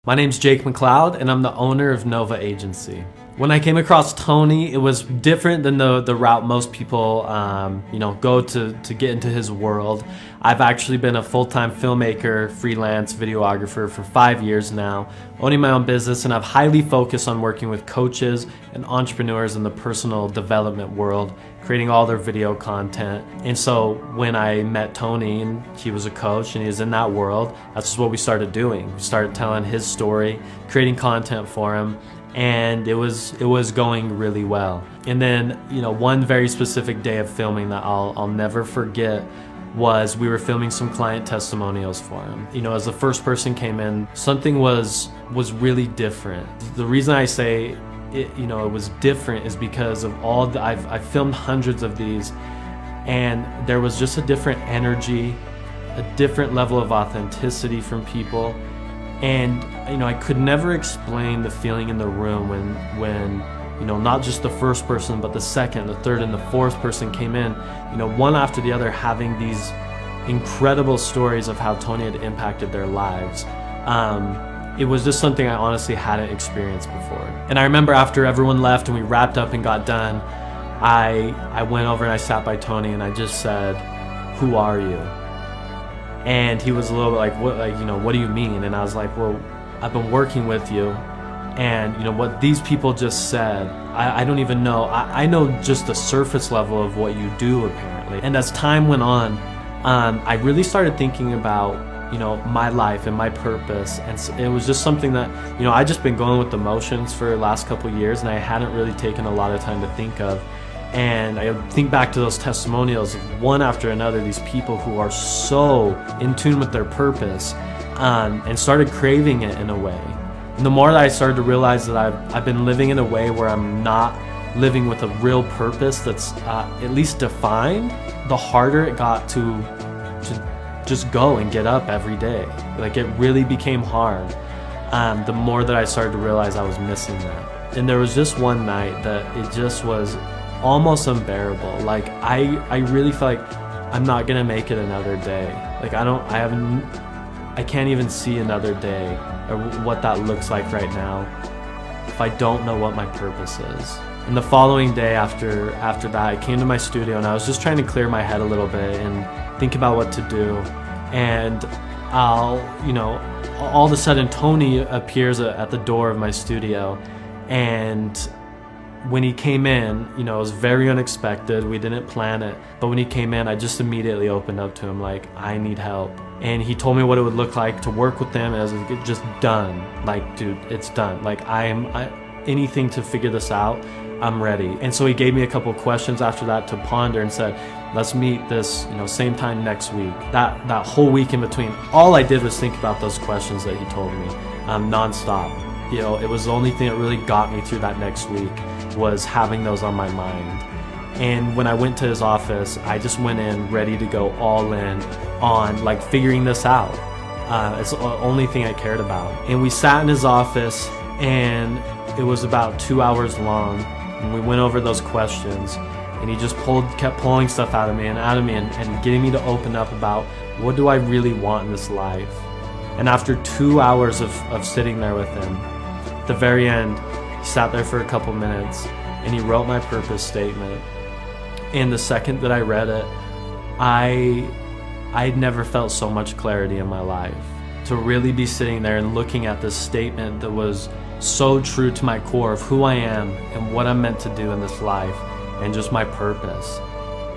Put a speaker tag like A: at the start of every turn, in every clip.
A: My name's Jake McLeod, and I'm the owner of Nova Agency. When I came across Tony, it was different than the route most people go to get into his world. I've actually been a full-time filmmaker, freelance videographer for 5 years now, owning my own business, and I've highly focused on working with coaches and entrepreneurs in the personal development world, creating all their video content. And so when I met Tony, and he was a coach and he was in that world, that's just what we started doing. We started telling his story, creating content for him, and it was going really well. And then, one very specific day of filming that I'll never forget was we were filming some client testimonials for him. As the first person came in, something was really different. The reason I say it was different is because of I've filmed hundreds of these, and there was just a different energy, a different level of authenticity from people. And I could never explain the feeling in the room when not just the first person, but the second, the third, and the fourth person came in, one after the other, having these incredible stories of how Tony had impacted their lives. It was just something I honestly hadn't experienced before. And I remember after everyone left and we wrapped up and got done, I went over and I sat by Tony and I just said, "Who are you?" And he was a little bit like, what do you mean? And I was like, well, I've been working with you, and what these people just said, I don't even know. I know just the surface level of what you do, apparently. And as time went on, I really started thinking about my life and my purpose, and it was just something that I just been going with the motions for the last couple of years, and I hadn't really taken a lot of time to think of. And I think back to those testimonials, one after another, these people who are so in tune with their purpose, and started craving it in a way. And the more that I started to realize that I've been living in a way where I'm not living with a real purpose that's at least defined, the harder it got to just go and get up every day. Like, it really became hard. The more that I started to realize I was missing that. And there was just one night that it just was almost unbearable. Like, I really felt like I'm not gonna make it another day. Like, I can't even see another day or what that looks like right now if I don't know what my purpose is. And the following day after that, I came to my studio and I was just trying to clear my head a little bit and think about what to do. And all of a sudden Tony appears at the door of my studio, and when he came in, it was very unexpected. We didn't plan it. But when he came in, I just immediately opened up to him like, I need help. And he told me what it would look like to work with them, and I was like, just done. Like, dude, it's done. Like, anything to figure this out, I'm ready. And so he gave me a couple questions after that to ponder and said, let's meet this, same time next week. That whole week in between, all I did was think about those questions that he told me, nonstop. It was the only thing that really got me through that next week, was having those on my mind. And when I went to his office, I just went in ready to go all in on like figuring this out. It's the only thing I cared about. And we sat in his office, and it was about 2 hours long, and we went over those questions, and he just kept pulling stuff out of me and getting me to open up about, what do I really want in this life? And after 2 hours of sitting there with him, at the very end, he sat there for a couple minutes and he wrote my purpose statement. And the second that I read it, I'd never felt so much clarity in my life. To really be sitting there and looking at this statement that was so true to my core of who I am and what I'm meant to do in this life, and just my purpose.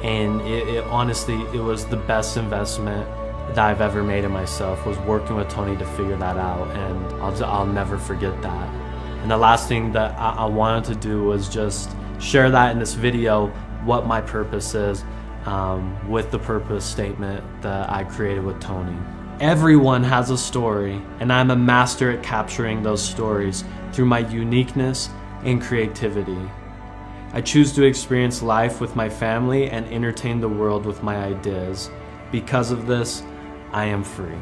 A: And it honestly, it was the best investment that I've ever made in myself, was working with Tony to figure that out, and I'll never forget that. And the last thing that I wanted to do was just share that in this video, what my purpose is, with the purpose statement that I created with Tony. Everyone has a story, and I'm a master at capturing those stories through my uniqueness and creativity. I choose to experience life with my family and entertain the world with my ideas. Because of this, I am free.